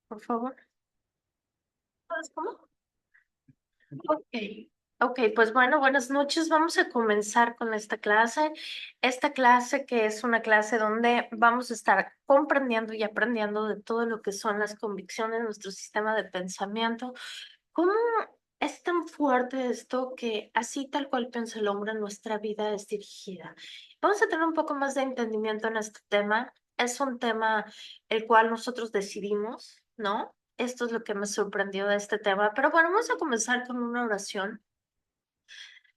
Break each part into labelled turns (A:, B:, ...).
A: por favor. ¿Sabes cómo? Ok. Ok, pues bueno, buenas noches. Vamos a comenzar con esta clase. Esta clase que es una clase donde vamos a estar comprendiendo y aprendiendo de todo lo que son las convicciones, nuestro sistema de pensamiento. ¿Cómo es tan fuerte esto que así tal cual piensa el hombre, nuestra vida es dirigida? Vamos a tener un poco más de entendimiento en este tema. Es un tema el cual nosotros decidimos, ¿no? Esto es lo que me sorprendió de este tema. Pero bueno, vamos a comenzar con una oración,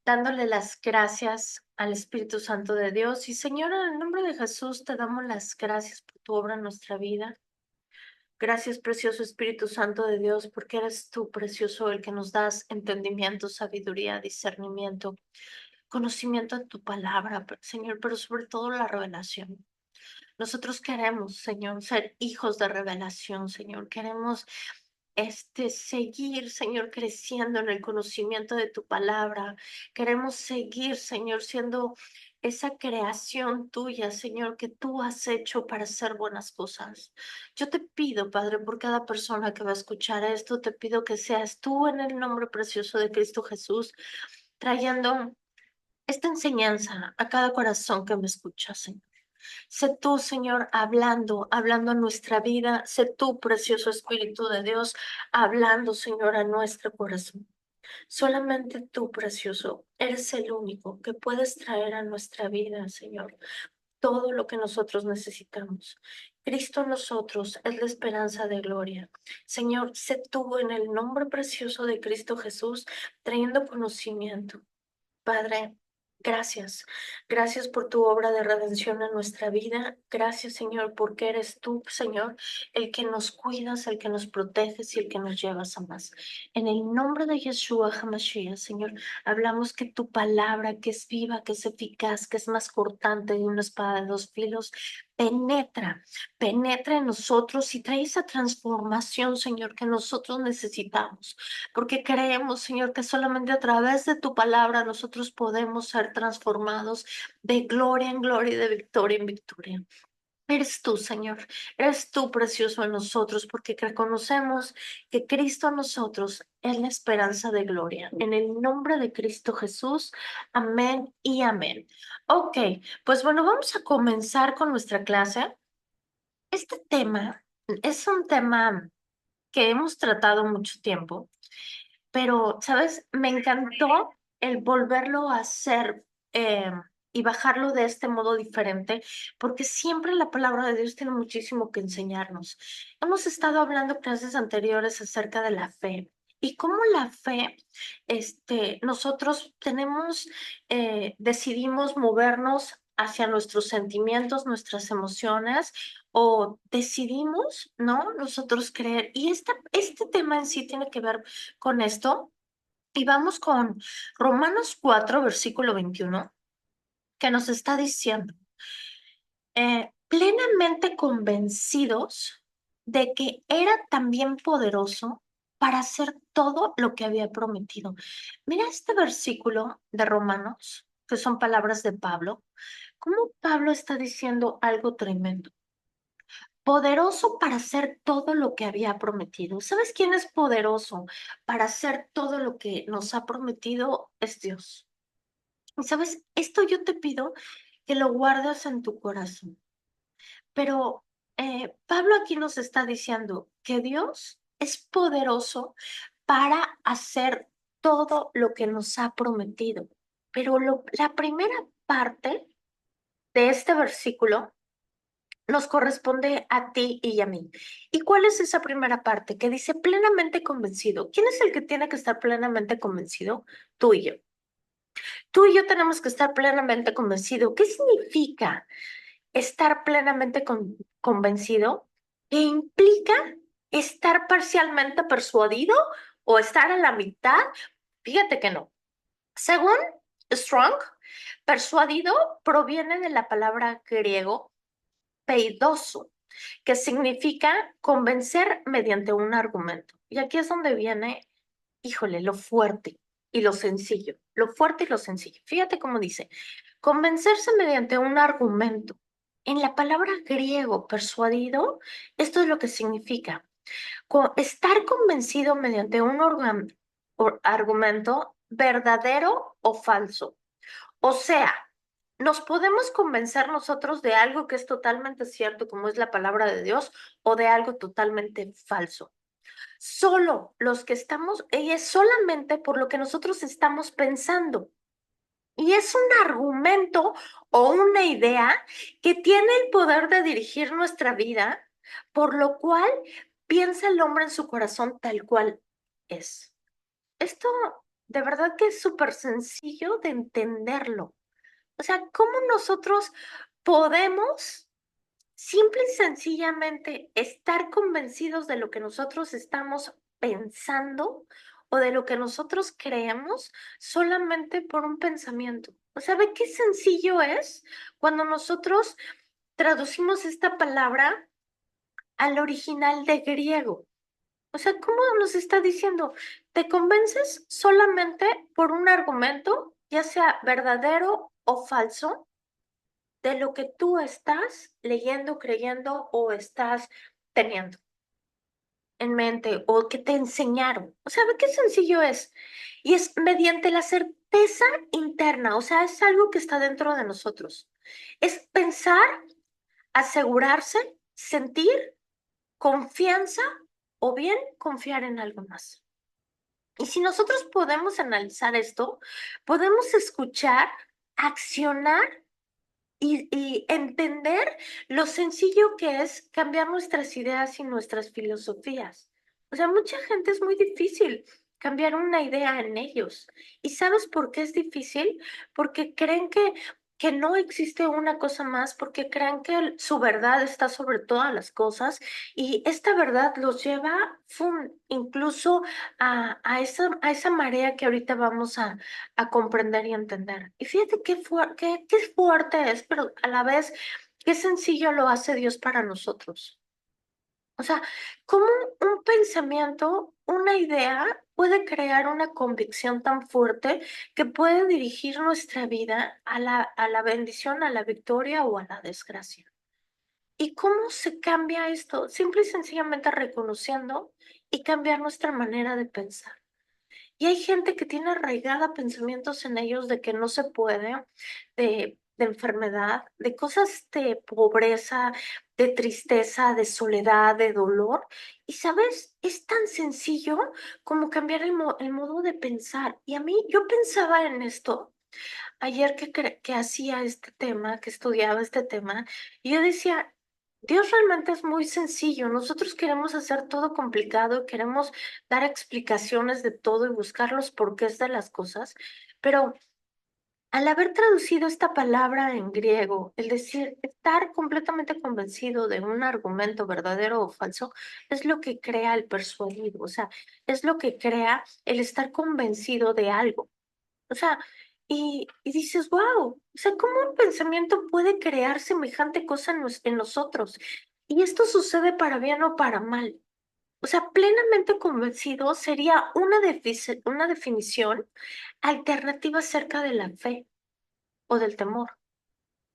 A: dándole las gracias al Espíritu Santo de Dios. Y Señor, en el nombre de Jesús, te damos las gracias por tu obra en nuestra vida. Gracias, precioso Espíritu Santo de Dios, porque eres tú, precioso, el que nos das entendimiento, sabiduría, discernimiento, conocimiento de tu palabra, Señor, pero sobre todo la revelación. Nosotros queremos, Señor, ser hijos de revelación, Señor. Queremos seguir, Señor, creciendo en el conocimiento de tu palabra. Queremos seguir, Señor, siendo esa creación tuya, Señor, que tú has hecho para hacer buenas cosas. Yo te pido, Padre, por cada persona que va a escuchar esto, te pido que seas tú en el nombre precioso de Cristo Jesús, trayendo esta enseñanza a cada corazón que me escucha, Señor. Sé tú, Señor, hablando a nuestra vida. Sé tú, precioso Espíritu de Dios, hablando, Señor, a nuestro corazón. Solamente tú, precioso, eres el único que puedes traer a nuestra vida, Señor, todo lo que nosotros necesitamos. Cristo en nosotros es la esperanza de gloria. Señor, sé tú en el nombre precioso de Cristo Jesús, trayendo conocimiento. Padre, gracias. Gracias por tu obra de redención en nuestra vida. Gracias, Señor, porque eres tú, Señor, el que nos cuidas, el que nos proteges y el que nos llevas a más. En el nombre de Yeshua HaMashiach, Señor, hablamos que tu palabra, que es viva, que es eficaz, que es más cortante de una espada de dos filos, penetra, penetra en nosotros y trae esa transformación, Señor, que nosotros necesitamos porque creemos, Señor, que solamente a través de tu palabra nosotros podemos ser transformados de gloria en gloria y de victoria en victoria. Eres tú, Señor, eres tú precioso en nosotros porque reconocemos que Cristo en nosotros es la esperanza de gloria. En el nombre de Cristo Jesús, amén y amén. Ok, pues bueno, vamos a comenzar con nuestra clase. Este tema es un tema que hemos tratado mucho tiempo, pero, ¿sabes? Me encantó el volverlo a hacer y bajarlo de este modo diferente, porque siempre la palabra de Dios tiene muchísimo que enseñarnos. Hemos estado hablando clases anteriores acerca de la fe. Y cómo la fe, nosotros decidimos movernos hacia nuestros sentimientos, nuestras emociones, o decidimos, ¿no? Nosotros creer. Y este tema en sí tiene que ver con esto. Y vamos con Romanos 4 versículo 21 que nos está diciendo, plenamente convencidos de que era también poderoso para hacer todo lo que había prometido. Mira este versículo de Romanos, que son palabras de Pablo, cómo Pablo está diciendo algo tremendo. Poderoso para hacer todo lo que había prometido. ¿Sabes quién es poderoso para hacer todo lo que nos ha prometido? Es Dios. Y sabes, esto yo te pido que lo guardes en tu corazón. Pero Pablo aquí nos está diciendo que Dios es poderoso para hacer todo lo que nos ha prometido. Pero la primera parte de este versículo nos corresponde a ti y a mí. ¿Y cuál es esa primera parte que dice plenamente convencido? ¿Quién es el que tiene que estar plenamente convencido? Tú y yo. Tú y yo tenemos que estar plenamente convencido. ¿Qué significa estar plenamente convencido? ¿Qué implica estar parcialmente persuadido o estar a la mitad? Fíjate que no. Según Strong, persuadido proviene de la palabra griego peidoso, que significa convencer mediante un argumento. Y aquí es donde viene, híjole, lo fuerte y lo sencillo. Lo fuerte y lo sencillo. Fíjate cómo dice, convencerse mediante un argumento. En la palabra griego persuadido, esto es lo que significa. Estar convencido mediante un argumento verdadero o falso. O sea, nos podemos convencer nosotros de algo que es totalmente cierto, como es la palabra de Dios, o de algo totalmente falso. Solo los que estamos, y es solamente por lo que nosotros estamos pensando. Y es un argumento o una idea que tiene el poder de dirigir nuestra vida, por lo cual piensa el hombre en su corazón tal cual es. Esto de verdad que es súper sencillo de entenderlo. O sea, ¿cómo nosotros podemos simple y sencillamente estar convencidos de lo que nosotros estamos pensando o de lo que nosotros creemos solamente por un pensamiento? O sea, ¿ve qué sencillo es cuando nosotros traducimos esta palabra al original de griego? O sea, ¿cómo nos está diciendo? ¿Te convences solamente por un argumento, ya sea verdadero o falso, de lo que tú estás leyendo, creyendo o estás teniendo en mente o que te enseñaron? O sea, ve qué sencillo es. Y es mediante la certeza interna, o sea, es algo que está dentro de nosotros. Es pensar, asegurarse, sentir confianza o bien confiar en algo más. Y si nosotros podemos analizar esto, podemos escuchar, accionar y entender lo sencillo que es cambiar nuestras ideas y nuestras filosofías. O sea, mucha gente es muy difícil cambiar una idea en ellos. ¿Y sabes por qué es difícil? Porque creen que no existe una cosa más, porque creen que su verdad está sobre todas las cosas y esta verdad los lleva incluso a esa marea que ahorita vamos a comprender y entender. Y fíjate qué fuerte es, pero a la vez qué sencillo lo hace Dios para nosotros. O sea, cómo un pensamiento, una idea puede crear una convicción tan fuerte que puede dirigir nuestra vida a la bendición, a la victoria o a la desgracia. ¿Y cómo se cambia esto? Simple y sencillamente reconociendo y cambiar nuestra manera de pensar. Y hay gente que tiene arraigada pensamientos en ellos de que no se puede, de enfermedad, de cosas de pobreza, de tristeza, de soledad, de dolor. Y sabes, es tan sencillo como cambiar el modo de pensar. Y a mí, yo pensaba en esto ayer que hacía este tema, que estudiaba este tema, y yo decía, Dios realmente es muy sencillo. Nosotros queremos hacer todo complicado, queremos dar explicaciones de todo y buscar los porqués de las cosas, pero al haber traducido esta palabra en griego, el decir estar completamente convencido de un argumento verdadero o falso, es lo que crea el persuadido, o sea, es lo que crea el estar convencido de algo. O sea, y dices, wow, o sea, ¿cómo un pensamiento puede crear semejante cosa en nosotros? Y esto sucede para bien o para mal. O sea, plenamente convencido sería una definición alternativa acerca de la fe o del temor,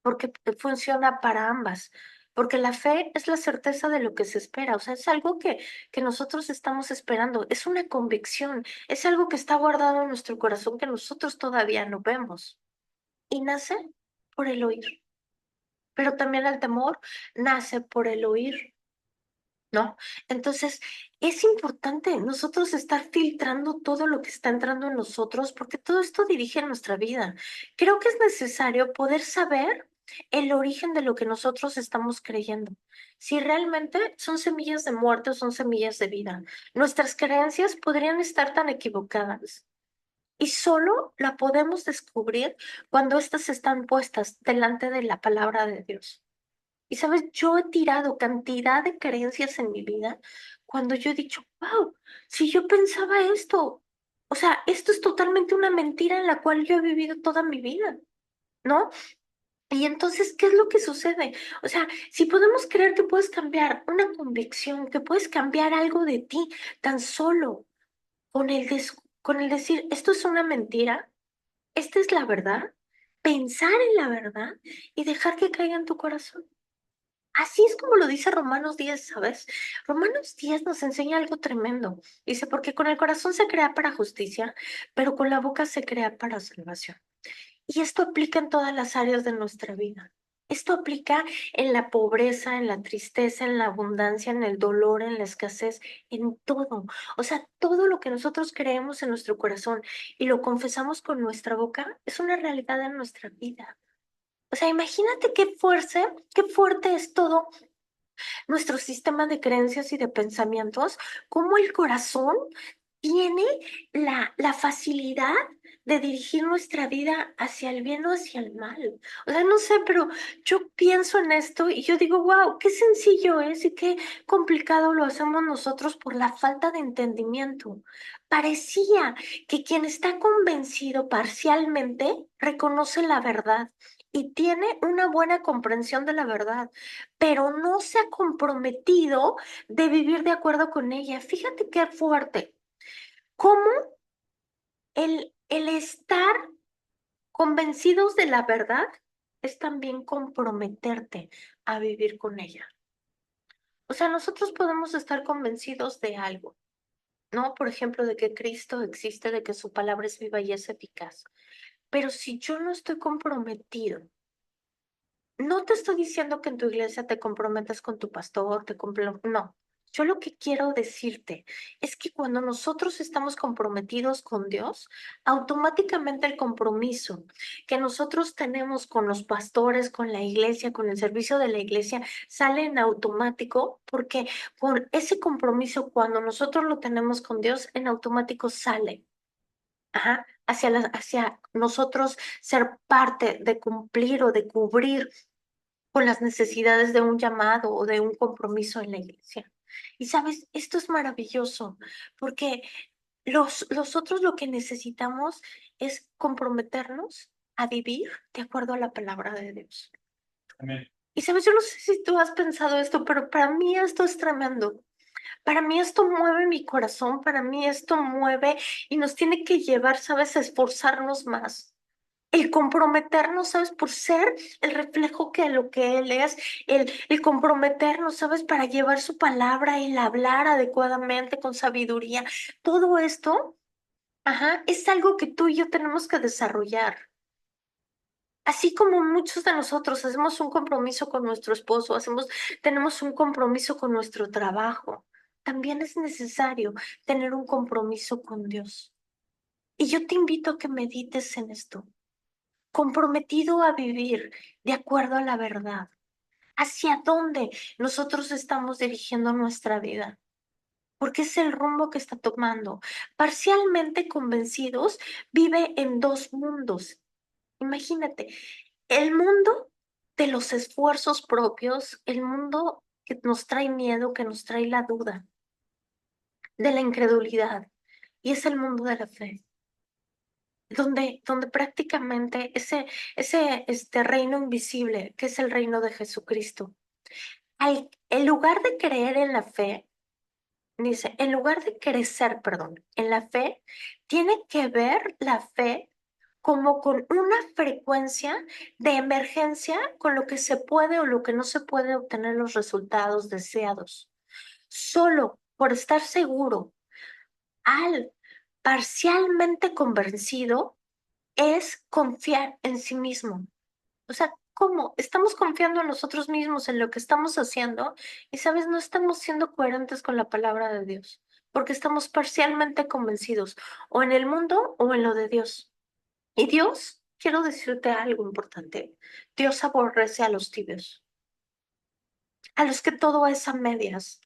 A: porque funciona para ambas. Porque la fe es la certeza de lo que se espera, o sea, es algo que nosotros estamos esperando, es una convicción, es algo que está guardado en nuestro corazón que nosotros todavía no vemos. Y nace por el oír, pero también el temor nace por el oír, ¿no? Entonces, es importante nosotros estar filtrando todo lo que está entrando en nosotros, porque todo esto dirige nuestra vida. Creo que es necesario poder saber el origen de lo que nosotros estamos creyendo. Si realmente son semillas de muerte o son semillas de vida. Nuestras creencias podrían estar tan equivocadas. Y solo la podemos descubrir cuando éstas están puestas delante de la palabra de Dios. Y sabes, yo he tirado cantidad de creencias en mi vida cuando yo he dicho, wow, si yo pensaba esto, o sea, esto es totalmente una mentira en la cual yo he vivido toda mi vida, ¿no? Y entonces, ¿qué es lo que sucede? O sea, si podemos creer que puedes cambiar una convicción, que puedes cambiar algo de ti tan solo con el decir, esto es una mentira, esta es la verdad, pensar en la verdad y dejar que caiga en tu corazón. Así es como lo dice Romanos 10, ¿sabes? Romanos 10 nos enseña algo tremendo. Dice, porque con el corazón se crea para justicia, pero con la boca se crea para salvación. Y esto aplica en todas las áreas de nuestra vida. Esto aplica en la pobreza, en la tristeza, en la abundancia, en el dolor, en la escasez, en todo. O sea, todo lo que nosotros creemos en nuestro corazón y lo confesamos con nuestra boca es una realidad en nuestra vida. O sea, imagínate qué fuerte es todo nuestro sistema de creencias y de pensamientos, cómo el corazón tiene la facilidad de dirigir nuestra vida hacia el bien o hacia el mal. O sea, no sé, pero yo pienso en esto y yo digo, wow, qué sencillo es y qué complicado lo hacemos nosotros por la falta de entendimiento. Parecía que quien está convencido parcialmente reconoce la verdad y tiene una buena comprensión de la verdad, pero no se ha comprometido de vivir de acuerdo con ella. Fíjate qué fuerte. Cómo el estar convencidos de la verdad es también comprometerte a vivir con ella. O sea, nosotros podemos estar convencidos de algo, ¿no? Por ejemplo, de que Cristo existe, de que su palabra es viva y es eficaz. Pero si yo no estoy comprometido, no te estoy diciendo que en tu iglesia te comprometas con tu pastor, no. Yo lo que quiero decirte es que cuando nosotros estamos comprometidos con Dios, automáticamente el compromiso que nosotros tenemos con los pastores, con la iglesia, con el servicio de la iglesia, sale en automático porque con ese compromiso, cuando nosotros lo tenemos con Dios, en automático sale. Ajá, hacia nosotros ser parte de cumplir o de cubrir con las necesidades de un llamado o de un compromiso en la iglesia. Y sabes, esto es maravilloso porque los otros lo que necesitamos es comprometernos a vivir de acuerdo a la palabra de Dios. Amén. Y sabes, yo no sé si tú has pensado esto, pero para mí esto es tremendo. Para mí esto mueve mi corazón, para mí esto mueve y nos tiene que llevar, sabes, a esforzarnos más. El comprometernos, ¿sabes? Por ser el reflejo que lo que Él es, el comprometernos, ¿sabes? Para llevar su palabra, el hablar adecuadamente, con sabiduría. Todo esto, ajá, es algo que tú y yo tenemos que desarrollar. Así como muchos de nosotros hacemos un compromiso con nuestro esposo, tenemos un compromiso con nuestro trabajo, también es necesario tener un compromiso con Dios. Y yo te invito a que medites en esto. Comprometido a vivir de acuerdo a la verdad. ¿Hacia dónde nosotros estamos dirigiendo nuestra vida? Porque es el rumbo que está tomando. Parcialmente convencidos, vive en dos mundos. Imagínate, el mundo de los esfuerzos propios, el mundo que nos trae miedo, que nos trae la duda, de la incredulidad, y es el mundo de la fe. Donde prácticamente ese reino invisible, que es el reino de Jesucristo, en lugar de creer en la fe, dice, en lugar de crecer, perdón, en la fe, tiene que ver la fe como con una frecuencia de emergencia con lo que se puede o lo que no se puede obtener los resultados deseados. Solo por estar seguro, al parcialmente convencido, es confiar en sí mismo. O sea, ¿cómo? Estamos confiando en nosotros mismos, en lo que estamos haciendo, y sabes, no estamos siendo coherentes con la palabra de Dios, porque estamos parcialmente convencidos, o en el mundo o en lo de Dios. Y Dios, quiero decirte algo importante, Dios aborrece a los tibios, a los que todo es a medias.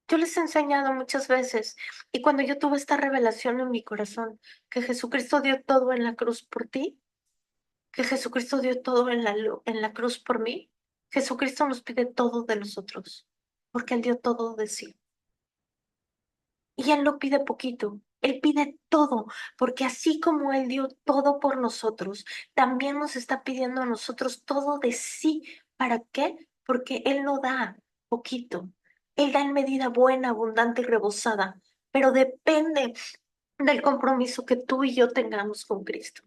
A: Yo les he enseñado muchas veces, y cuando yo tuve esta revelación en mi corazón, que Jesucristo dio todo en la cruz por ti, que Jesucristo dio todo en la cruz por mí. Jesucristo nos pide todo de nosotros, porque Él dio todo de sí. Y Él no pide poquito, Él pide todo, porque así como Él dio todo por nosotros, también nos está pidiendo a nosotros todo de sí. ¿Para qué? Porque Él no da poquito, Él da en medida buena, abundante y rebosada, pero depende del compromiso que tú y yo tengamos con Cristo.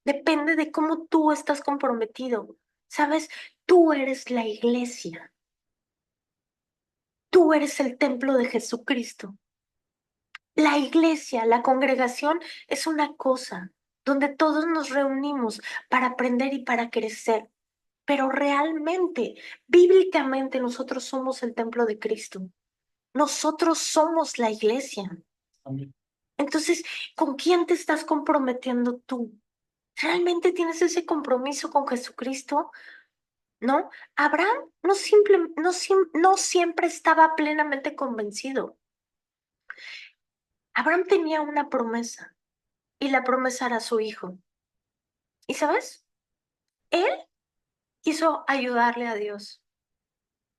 A: Depende de cómo tú estás comprometido. ¿Sabes? Tú eres la iglesia. Tú eres el templo de Jesucristo. La iglesia, la congregación es una cosa donde todos nos reunimos para aprender y para crecer. Pero realmente, bíblicamente, nosotros somos el templo de Cristo. Nosotros somos la iglesia. Amén. Entonces, ¿con quién te estás comprometiendo tú? ¿Realmente tienes ese compromiso con Jesucristo? ¿No? Abraham no siempre estaba plenamente convencido. Abraham tenía una promesa y la promesa era su hijo. ¿Y sabes? Él quiso ayudarle a Dios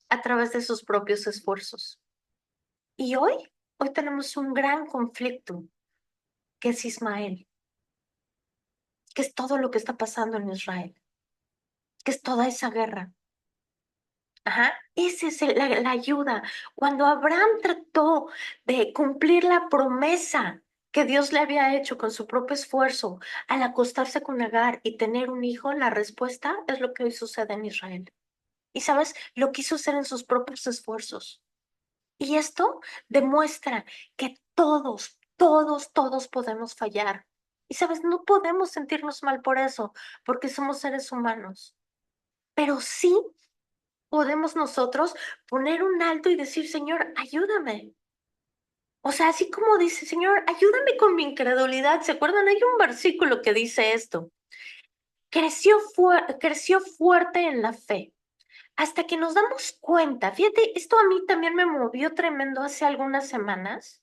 A: a través de sus propios esfuerzos. Y hoy tenemos un gran conflicto, que es Ismael, que es todo lo que está pasando en Israel, que es toda esa guerra. Ajá, esa es la ayuda. Cuando Abraham trató de cumplir la promesa que Dios le había hecho con su propio esfuerzo al acostarse con Agar y tener un hijo, la respuesta es lo que hoy sucede en Israel. Y sabes, lo quiso hacer en sus propios esfuerzos. Y esto demuestra que todos podemos fallar. Y sabes, no podemos sentirnos mal por eso, porque somos seres humanos. Pero sí podemos nosotros poner un alto y decir, Señor, ayúdame. O sea, así como dice, Señor, ayúdame con mi incredulidad. ¿Se acuerdan? Hay un versículo que dice esto. Creció fuerte en la fe. Hasta que nos damos cuenta, fíjate, esto a mí también me movió tremendo hace algunas semanas,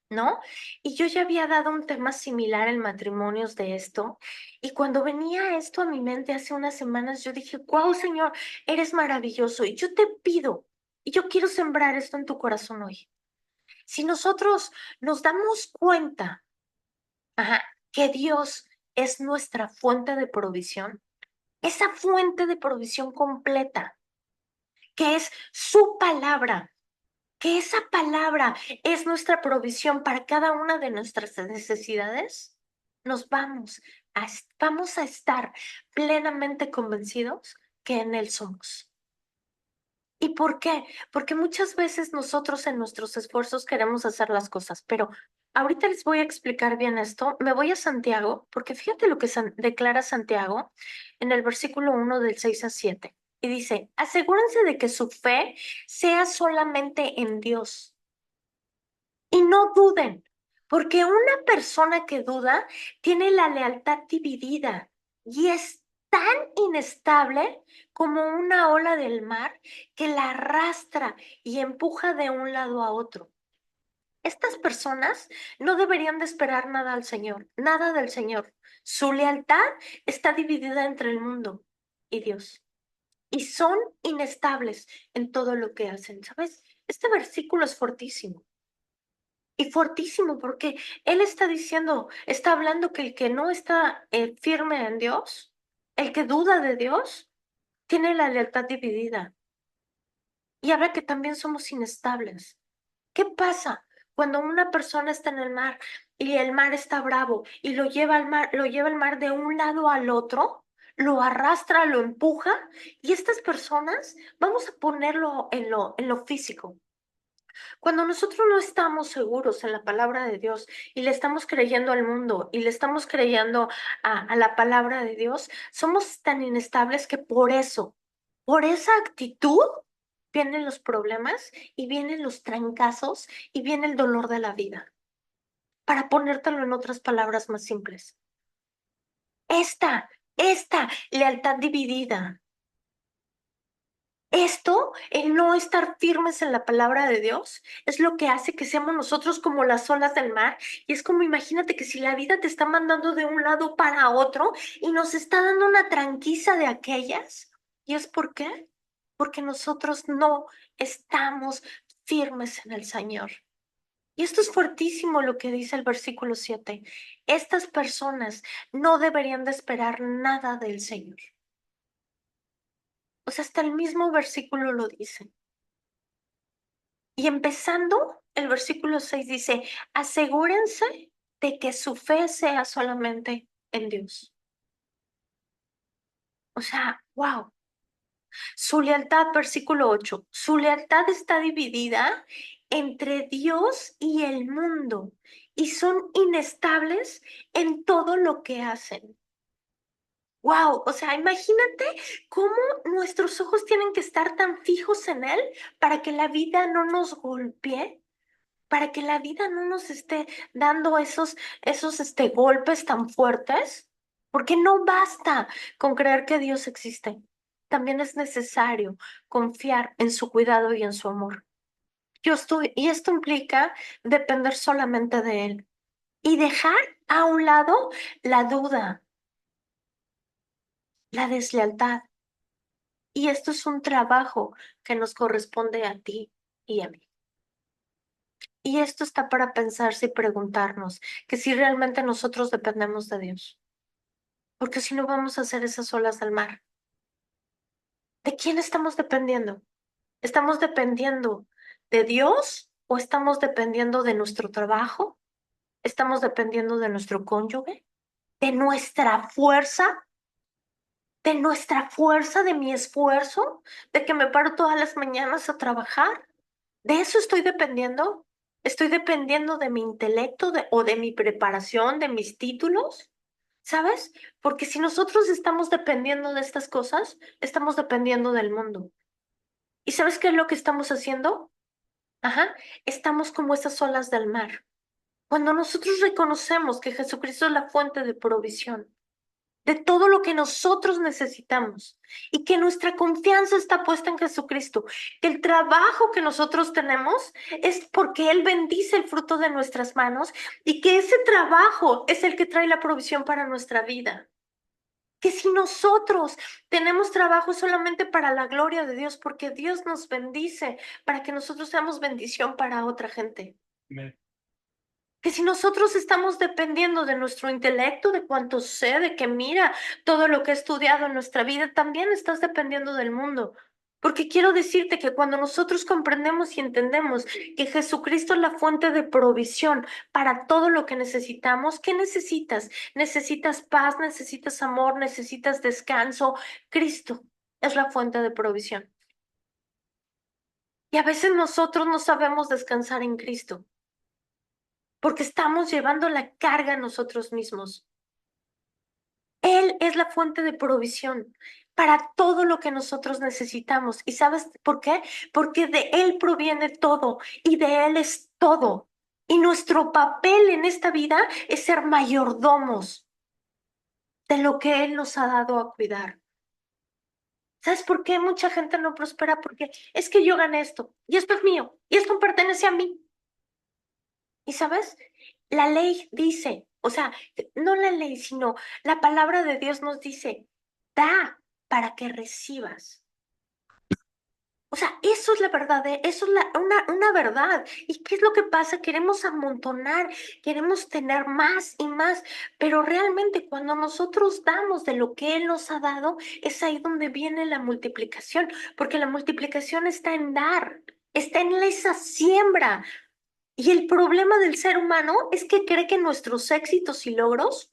A: ¿no? Y yo ya había dado un tema similar en matrimonios de esto, y cuando venía esto a mi mente hace unas semanas, yo dije, wow, Señor, eres maravilloso, y yo te pido, y yo quiero sembrar esto en tu corazón hoy. Si nosotros nos damos cuenta, ajá, que Dios es nuestra fuente de provisión, esa fuente de provisión completa, que es su palabra, que esa palabra es nuestra provisión para cada una de nuestras necesidades, nos vamos a estar plenamente convencidos que en Él somos. ¿Y por qué? Porque muchas veces nosotros en nuestros esfuerzos queremos hacer las cosas, pero ahorita les voy a explicar bien esto. Me voy a Santiago, porque fíjate lo que declara Santiago en el versículo 1 del 6 a 7. Y dice, asegúrense de que su fe sea solamente en Dios y no duden, porque una persona que duda tiene la lealtad dividida y es tan inestable como una ola del mar que la arrastra y empuja de un lado a otro. Estas personas no deberían de esperar nada al Señor, nada del Señor. Su lealtad está dividida entre el mundo y Dios. Y son inestables en todo lo que hacen, ¿sabes? Este versículo es fortísimo. Y fortísimo, porque él está diciendo, está hablando que el que no está firme en Dios, el que duda de Dios, tiene la lealtad dividida. Y habla que también somos inestables. ¿Qué pasa cuando una persona está en el mar y el mar está bravo y lo lleva al mar, lo lleva el mar de un lado al otro? Lo arrastra, lo empuja, y estas personas, vamos a ponerlo en lo físico. Cuando nosotros no estamos seguros en la palabra de Dios y le estamos creyendo al mundo y le estamos creyendo a la palabra de Dios, somos tan inestables que por esa actitud, vienen los problemas y vienen los trancazos y viene el dolor de la vida. Para ponértelo en otras palabras más simples. Esta lealtad dividida, esto, el no estar firmes en la palabra de Dios, es lo que hace que seamos nosotros como las olas del mar. Y es como, imagínate que si la vida te está mandando de un lado para otro y nos está dando una tranquiza de aquellas. ¿Y es por qué? Porque nosotros no estamos firmes en el Señor. Y esto es fuertísimo lo que dice el versículo 7. Estas personas no deberían de esperar nada del Señor. O sea, hasta el mismo versículo lo dice. Y empezando, el versículo 6 dice, asegúrense de que su fe sea solamente en Dios. O sea, wow. Su lealtad, versículo 8, su lealtad está dividida entre Dios y el mundo y son inestables en todo lo que hacen. Wow, o sea, imagínate cómo nuestros ojos tienen que estar tan fijos en Él para que la vida no nos golpee, para que la vida no nos esté dando esos golpes tan fuertes, porque no basta con creer que Dios existe. También es necesario confiar en su cuidado y en su amor. Y esto implica depender solamente de Él y dejar a un lado la duda, la deslealtad. Y esto es un trabajo que nos corresponde a ti y a mí. Y esto está para pensarse y preguntarnos que si realmente nosotros dependemos de Dios. Porque si no vamos a hacer esas olas del mar. ¿De quién estamos dependiendo? ¿Estamos dependiendo de Dios o estamos dependiendo de nuestro trabajo? ¿Estamos dependiendo de nuestro cónyuge? ¿De nuestra fuerza? ¿De nuestra fuerza, de mi esfuerzo? ¿De que me paro todas las mañanas a trabajar? ¿De eso estoy dependiendo? ¿Estoy dependiendo de mi intelecto o de mi preparación, de mis títulos? ¿Sabes? Porque si nosotros estamos dependiendo de estas cosas, estamos dependiendo del mundo. ¿Y sabes qué es lo que estamos haciendo? Ajá, estamos como esas olas del mar. Cuando nosotros reconocemos que Jesucristo es la fuente de provisión, de todo lo que nosotros necesitamos y que nuestra confianza está puesta en Jesucristo, que el trabajo que nosotros tenemos es porque Él bendice el fruto de nuestras manos y que ese trabajo es el que trae la provisión para nuestra vida. Que si nosotros tenemos trabajo solamente para la gloria de Dios, porque Dios nos bendice para que nosotros seamos bendición para otra gente. Amén. Que si nosotros estamos dependiendo de nuestro intelecto, de cuánto sé, de que mira todo lo que he estudiado en nuestra vida, también estás dependiendo del mundo. Porque quiero decirte que cuando nosotros comprendemos y entendemos que Jesucristo es la fuente de provisión para todo lo que necesitamos, ¿qué necesitas? Necesitas paz, necesitas amor, necesitas descanso. Cristo es la fuente de provisión. Y a veces nosotros no sabemos descansar en Cristo porque estamos llevando la carga nosotros mismos. Él es la fuente de provisión para todo lo que nosotros necesitamos. ¿Y sabes por qué? Porque de Él proviene todo y de Él es todo. Y nuestro papel en esta vida es ser mayordomos de lo que Él nos ha dado a cuidar. ¿Sabes por qué mucha gente no prospera? Porque es que yo gané esto y esto es mío y esto pertenece a mí. Y sabes, la ley dice, o sea, no la ley, sino la palabra de Dios nos dice, da para que recibas. O sea, eso es la verdad, eso es una verdad. ¿Y qué es lo que pasa? Queremos amontonar, queremos tener más y más, pero realmente cuando nosotros damos de lo que Él nos ha dado, es ahí donde viene la multiplicación, porque la multiplicación está en dar, está en esa siembra. Y el problema del ser humano es que cree que nuestros éxitos y logros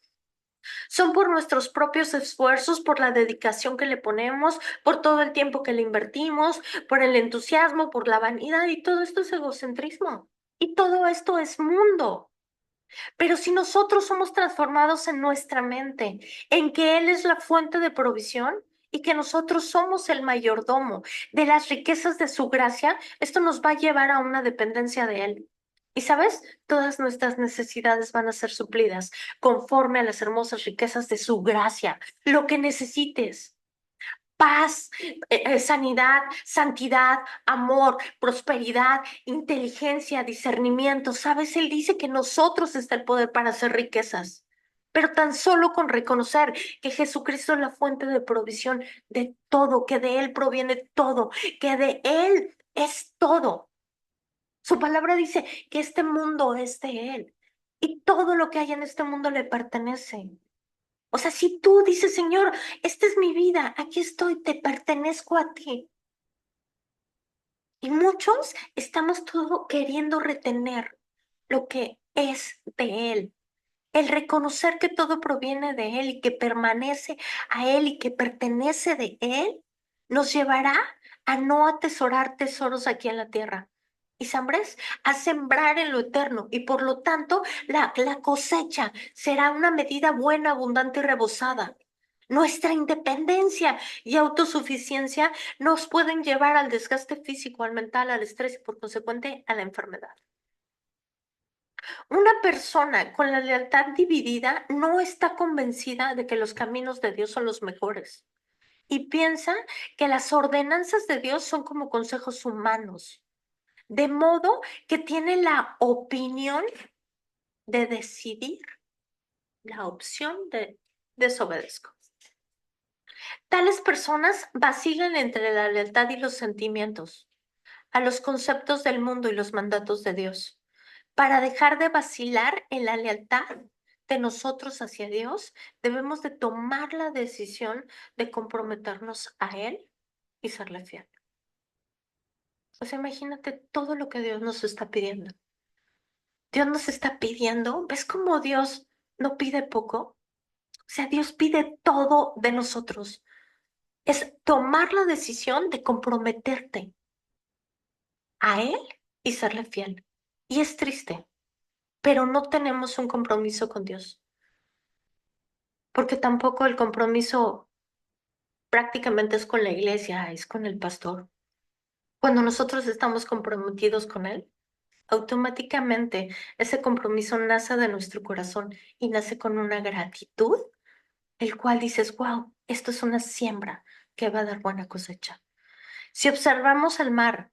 A: son por nuestros propios esfuerzos, por la dedicación que le ponemos, por todo el tiempo que le invertimos, por el entusiasmo, por la vanidad y todo esto es egocentrismo. Y todo esto es mundo. Pero si nosotros somos transformados en nuestra mente, en que Él es la fuente de provisión y que nosotros somos el mayordomo de las riquezas de su gracia, esto nos va a llevar a una dependencia de Él. Y sabes, todas nuestras necesidades van a ser suplidas conforme a las hermosas riquezas de su gracia. Lo que necesites. Paz, sanidad, santidad, amor, prosperidad, inteligencia, discernimiento. ¿Sabes? Él dice que en nosotros está el poder para hacer riquezas, pero tan solo con reconocer que Jesucristo es la fuente de provisión de todo, que de Él proviene todo, que de Él es todo. Su palabra dice que este mundo es de Él y todo lo que hay en este mundo le pertenece. O sea, si tú dices, Señor, esta es mi vida, aquí estoy, te pertenezco a ti. Y muchos estamos todo queriendo retener lo que es de Él. El reconocer que todo proviene de Él y que permanece a Él y que pertenece de Él, nos llevará a no atesorar tesoros aquí en la tierra. ¿Y sabes? A sembrar en lo eterno. Y por lo tanto, la cosecha será una medida buena, abundante y rebosada. Nuestra independencia y autosuficiencia nos pueden llevar al desgaste físico, al mental, al estrés y por consecuente a la enfermedad. Una persona con la lealtad dividida no está convencida de que los caminos de Dios son los mejores y piensa que las ordenanzas de Dios son como consejos humanos, de modo que tiene la opinión de decidir, la opción de desobedezco. Tales personas vacilan entre la lealtad y los sentimientos, a los conceptos del mundo y los mandatos de Dios. Para dejar de vacilar en la lealtad de nosotros hacia Dios, debemos de tomar la decisión de comprometernos a Él y serle fiel. O sea, imagínate todo lo que Dios nos está pidiendo. Dios nos está pidiendo, ¿ves cómo Dios no pide poco? O sea, Dios pide todo de nosotros. Es tomar la decisión de comprometerte a Él y serle fiel. Y es triste, pero no tenemos un compromiso con Dios, porque tampoco el compromiso prácticamente es con la iglesia, es con el pastor. Cuando nosotros estamos comprometidos con Él, automáticamente ese compromiso nace de nuestro corazón y nace con una gratitud, el cual dices, wow, esto es una siembra que va a dar buena cosecha. Si observamos el mar,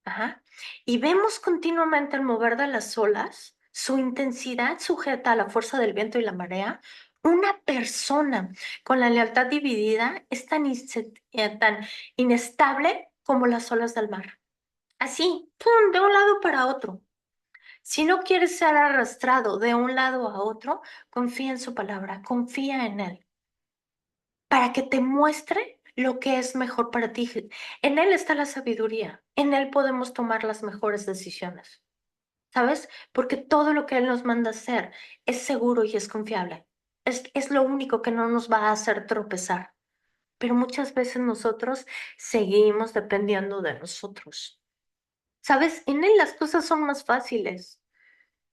A: ajá, y vemos continuamente el mover de las olas, su intensidad sujeta a la fuerza del viento y la marea, una persona con la lealtad dividida es tan inestable como las olas del mar. Así, ¡pum!, de un lado para otro. Si no quieres ser arrastrado de un lado a otro, confía en su palabra, confía en Él, para que te muestre lo que es mejor para ti. En Él está la sabiduría, en Él podemos tomar las mejores decisiones, ¿sabes? Porque todo lo que Él nos manda hacer es seguro y es confiable. Es lo único que no nos va a hacer tropezar. Pero muchas veces nosotros seguimos dependiendo de nosotros. ¿Sabes? En Él las cosas son más fáciles.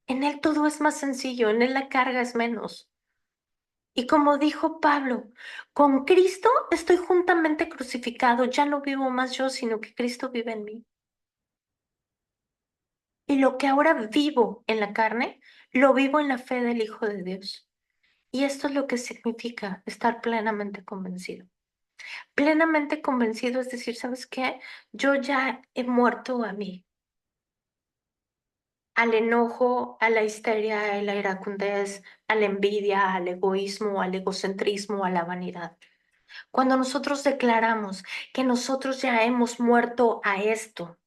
A: En Él todo es más sencillo, en Él la carga es menos. Y como dijo Pablo, con Cristo estoy juntamente crucificado, ya no vivo más yo, sino que Cristo vive en mí. Y lo que ahora vivo en la carne, lo vivo en la fe del Hijo de Dios. Y esto es lo que significa estar plenamente convencido. Plenamente convencido es decir, ¿sabes qué? Yo ya he muerto a mí, al enojo, a la histeria, a la iracundez, a la envidia, al egoísmo, al egocentrismo, a la vanidad. Cuando nosotros declaramos que nosotros ya hemos muerto a esto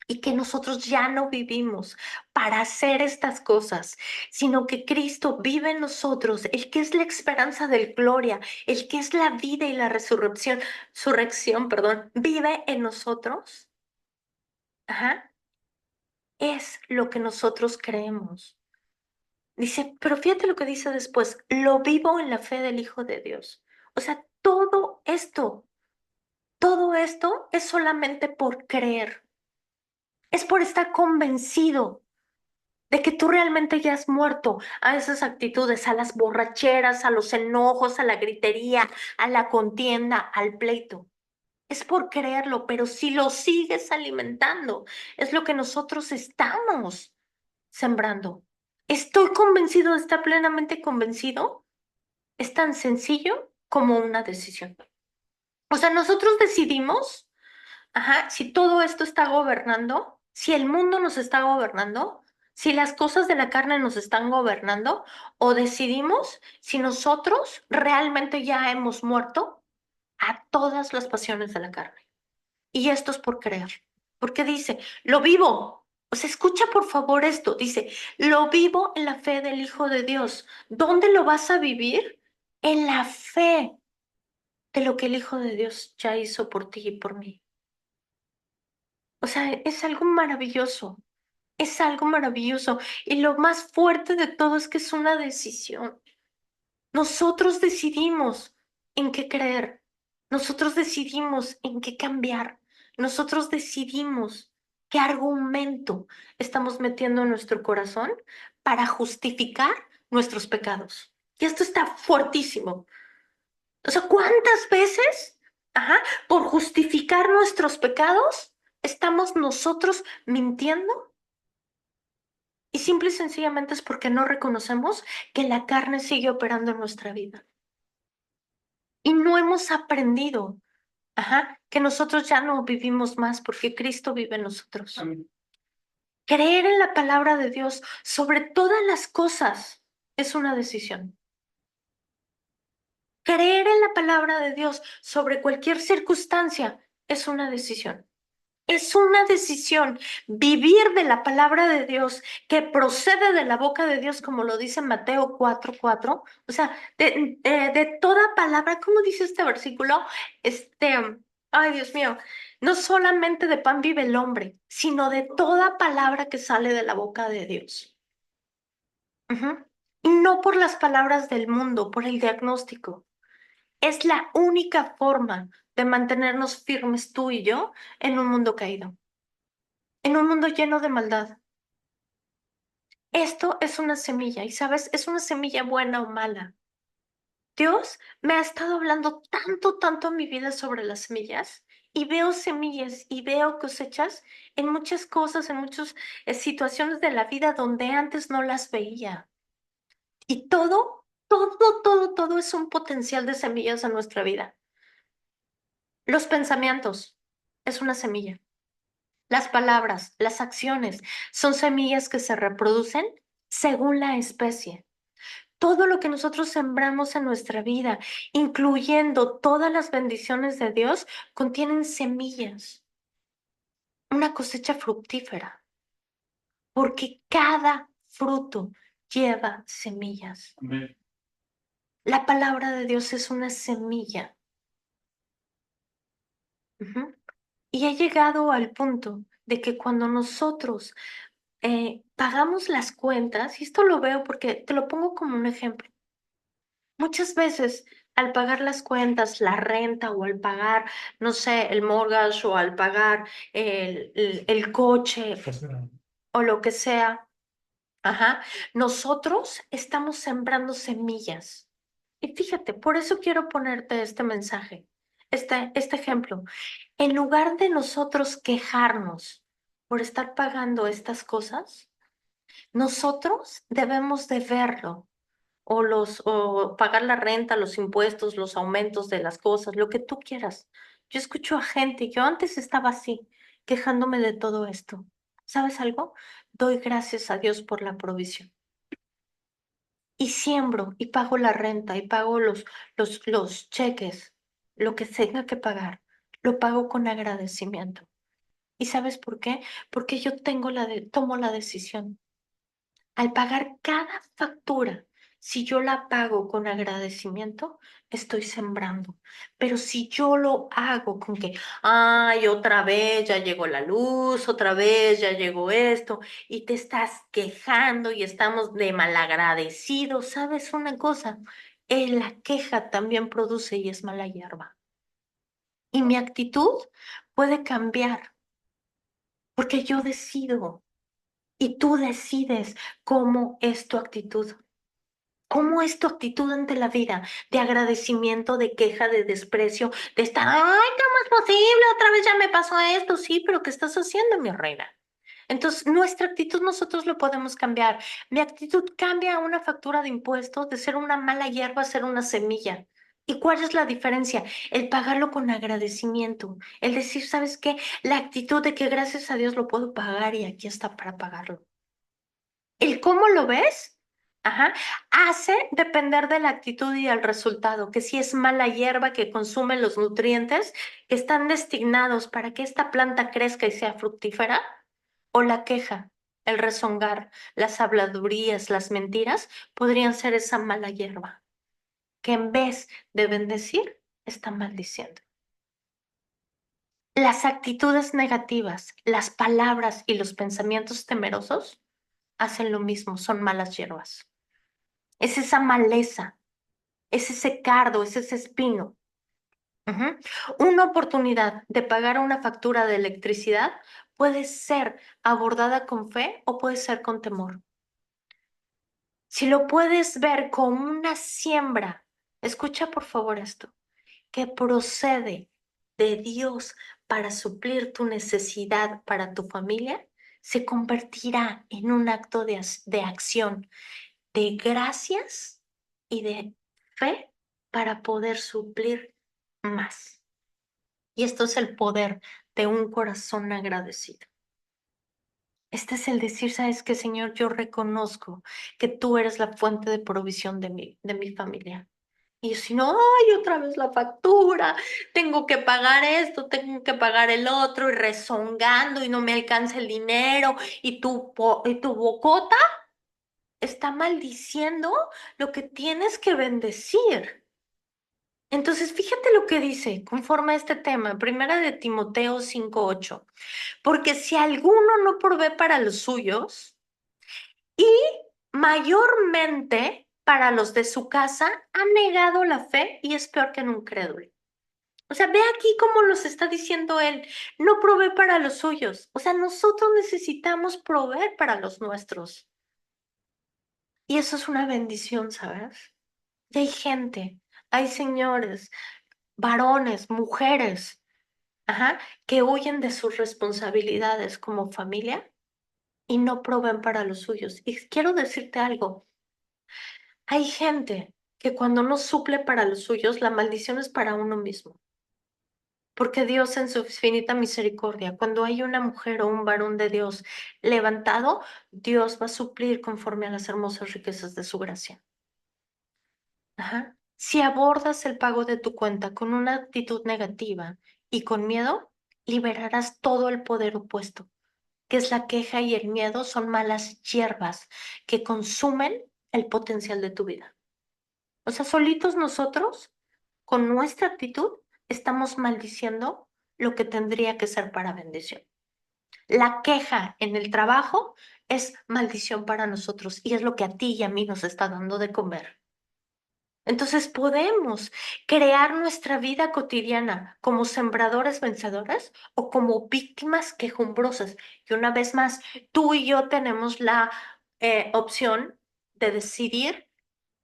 A: y que nosotros ya no vivimos para hacer estas cosas, sino que Cristo vive en nosotros, el que es la esperanza de gloria, el que es la vida y la resurrección, vive en nosotros. Ajá, es lo que nosotros creemos. Dice, pero fíjate lo que dice después, lo vivo en la fe del Hijo de Dios. O sea, todo esto es solamente por creer, es por estar convencido de que tú realmente ya has muerto a esas actitudes, a las borracheras, a los enojos, a la gritería, a la contienda, al pleito. Es por creerlo, pero si lo sigues alimentando, es lo que nosotros estamos sembrando. Estoy convencido, está plenamente convencido. Es tan sencillo como una decisión. O sea, nosotros decidimos, ajá, si todo esto está gobernando, si el mundo nos está gobernando, si las cosas de la carne nos están gobernando, o decidimos si nosotros realmente ya hemos muerto a todas las pasiones de la carne. Y esto es por creer, porque dice, lo vivo. O sea, escucha por favor esto, dice, lo vivo en la fe del Hijo de Dios. ¿Dónde lo vas a vivir? En la fe de lo que el Hijo de Dios ya hizo por ti y por mí. O sea, es algo maravilloso, es algo maravilloso. Y lo más fuerte de todo es que es una decisión. Nosotros decidimos en qué creer. Nosotros decidimos en qué cambiar. Nosotros decidimos qué argumento estamos metiendo en nuestro corazón para justificar nuestros pecados. Y esto está fuertísimo. O sea, ¿cuántas veces, ajá, por justificar nuestros pecados, estamos nosotros mintiendo? Y simple y sencillamente es porque no reconocemos que la carne sigue operando en nuestra vida. Y no hemos aprendido, ajá, que nosotros ya no vivimos más porque Cristo vive en nosotros. Amén. Creer en la palabra de Dios sobre todas las cosas es una decisión. Creer en la palabra de Dios sobre cualquier circunstancia es una decisión. Es una decisión vivir de la palabra de Dios que procede de la boca de Dios, como lo dice Mateo 4:4. O sea, de toda palabra, ¿cómo dice este versículo? Ay, Dios mío, no solamente de pan vive el hombre, sino de toda palabra que sale de la boca de Dios. Ujú. Y no por las palabras del mundo, por el diagnóstico. Es la única forma de mantenernos firmes tú y yo en un mundo caído, en un mundo lleno de maldad. Esto es una semilla y, ¿sabes? Es una semilla buena o mala. Dios me ha estado hablando tanto, tanto en mi vida sobre las semillas y veo semillas y veo cosechas en muchas cosas, en muchas situaciones de la vida donde antes no las veía. Y todo es un potencial de semillas en nuestra vida. Los pensamientos es una semilla. Las palabras, las acciones son semillas que se reproducen según la especie. Todo lo que nosotros sembramos en nuestra vida, incluyendo todas las bendiciones de Dios, contienen semillas, una cosecha fructífera, porque cada fruto lleva semillas. Amén. La palabra de Dios es una semilla. Ujú. Y he llegado al punto de que cuando nosotros pagamos las cuentas, y esto lo veo porque te lo pongo como un ejemplo. Muchas veces al pagar las cuentas, la renta o al pagar, no sé, el mortgage o al pagar el coche o lo que sea, ajá, nosotros estamos sembrando semillas. Y fíjate, por eso quiero ponerte este mensaje, este ejemplo. En lugar de nosotros quejarnos por estar pagando estas cosas, nosotros debemos de verlo o pagar la renta, los impuestos, los aumentos de las cosas, lo que tú quieras. Yo escucho a gente, yo antes estaba así, quejándome de todo esto. ¿Sabes algo? Doy gracias a Dios por la provisión. Y siembro y pago la renta y pago los cheques, lo que tenga que pagar, lo pago con agradecimiento. ¿Y sabes por qué? Porque yo tomo la decisión. Al pagar cada factura, si yo la pago con agradecimiento, estoy sembrando. Pero si yo lo hago con que, ay, otra vez ya llegó la luz, otra vez ya llegó esto, y te estás quejando y estamos de malagradecidos, ¿sabes una cosa? La queja también produce y es mala hierba. Y mi actitud puede cambiar porque yo decido y tú decides cómo es tu actitud. ¿Cómo es tu actitud ante la vida? De agradecimiento, de queja, de desprecio, de estar, ay, ¿cómo es posible? Otra vez ya me pasó esto. Sí, pero ¿qué estás haciendo, mi reina? Entonces, nuestra actitud nosotros lo podemos cambiar. Mi actitud cambia una factura de impuestos de ser una mala hierba a ser una semilla. ¿Y cuál es la diferencia? El pagarlo con agradecimiento. El decir, ¿sabes qué? La actitud de que gracias a Dios lo puedo pagar y aquí está para pagarlo. El cómo lo ves, ajá, hace depender de la actitud y el resultado, que si es mala hierba que consume los nutrientes que están destinados para que esta planta crezca y sea fructífera, o la queja, el rezongar, las habladurías, las mentiras, podrían ser esa mala hierba, que en vez de bendecir, está maldiciendo. Las actitudes negativas, las palabras y los pensamientos temerosos hacen lo mismo, son malas hierbas. Es esa maleza, es ese cardo, es ese espino. Ujú. Una oportunidad de pagar una factura de electricidad puede ser abordada con fe o puede ser con temor. Si lo puedes ver como una siembra, escucha por favor esto, que procede de Dios para suplir tu necesidad para tu familia, se convertirá en un acto de acción, de gracias y de fe para poder suplir más. Y esto es el poder de un corazón agradecido. Este es el decir, ¿sabes qué, Señor? Yo reconozco que tú eres la fuente de provisión de mi familia. Y si no, ay, otra vez la factura, tengo que pagar esto, tengo que pagar el otro, y rezongando y no me alcanza el dinero, y tu bocota está maldiciendo lo que tienes que bendecir. Entonces, fíjate lo que dice conforme a este tema, primera de Timoteo 5:8, porque si alguno no provee para los suyos y mayormente para los de su casa, ha negado la fe y es peor que en un crédulo. O sea, ve aquí cómo los está diciendo él, no provee para los suyos. O sea, nosotros necesitamos proveer para los nuestros. Y eso es una bendición, ¿sabes? Y hay gente, hay señores, varones, mujeres, ajá, que huyen de sus responsabilidades como familia y no proveen para los suyos. Y quiero decirte algo, hay gente que cuando no suple para los suyos, la maldición es para uno mismo. Porque Dios en su infinita misericordia, cuando hay una mujer o un varón de Dios levantado, Dios va a suplir conforme a las hermosas riquezas de su gracia. Ajá. Si abordas el pago de tu cuenta con una actitud negativa y con miedo, liberarás todo el poder opuesto, que es la queja y el miedo son malas hierbas que consumen el potencial de tu vida. O sea, solitos nosotros, con nuestra actitud, estamos maldiciendo lo que tendría que ser para bendición. La queja en el trabajo es maldición para nosotros y es lo que a ti y a mí nos está dando de comer. Entonces podemos crear nuestra vida cotidiana como sembradores vencedores o como víctimas quejumbrosas. Y una vez más, tú y yo tenemos la opción de decidir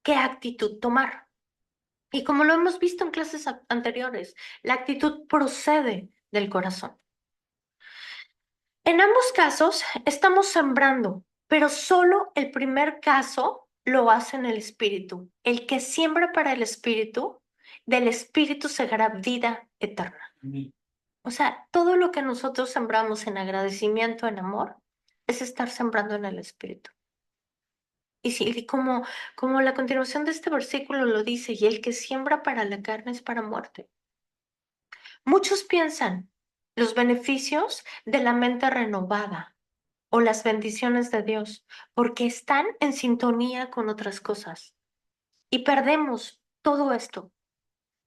A: qué actitud tomar. Y como lo hemos visto en clases anteriores, la actitud procede del corazón. En ambos casos estamos sembrando, pero solo el primer caso lo hace en el espíritu. El que siembra para el espíritu, del espíritu segará vida eterna. O sea, todo lo que nosotros sembramos en agradecimiento, en amor, es estar sembrando en el espíritu. Y como la continuación de este versículo lo dice, y el que siembra para la carne es para muerte. Muchos piensan los beneficios de la mente renovada o las bendiciones de Dios, porque están en sintonía con otras cosas. Y perdemos todo esto.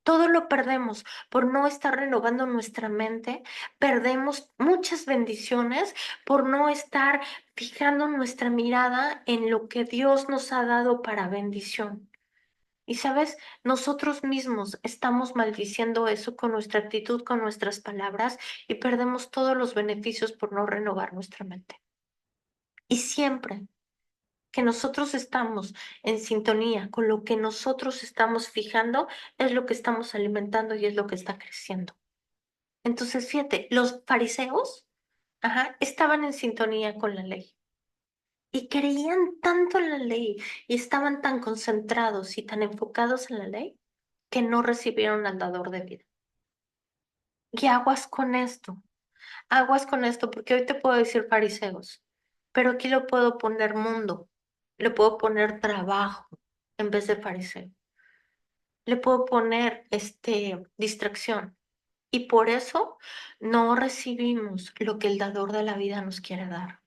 A: Todo lo perdemos por no estar renovando nuestra mente. Perdemos muchas bendiciones por no estar fijando nuestra mirada en lo que Dios nos ha dado para bendición. Y sabes, nosotros mismos estamos maldiciendo eso con nuestra actitud, con nuestras palabras y perdemos todos los beneficios por no renovar nuestra mente. Y siempre que nosotros estamos en sintonía con lo que nosotros estamos fijando, es lo que estamos alimentando y es lo que está creciendo. Entonces, fíjate, los fariseos, ajá, estaban en sintonía con la ley y creían tanto en la ley y estaban tan concentrados y tan enfocados en la ley que no recibieron al dador de vida. Y aguas con esto, porque hoy te puedo decir fariseos, pero aquí lo puedo poner mundo, le puedo poner trabajo en vez de fariseo, le puedo poner distracción. Y por eso no recibimos lo que el dador de la vida nos quiere dar.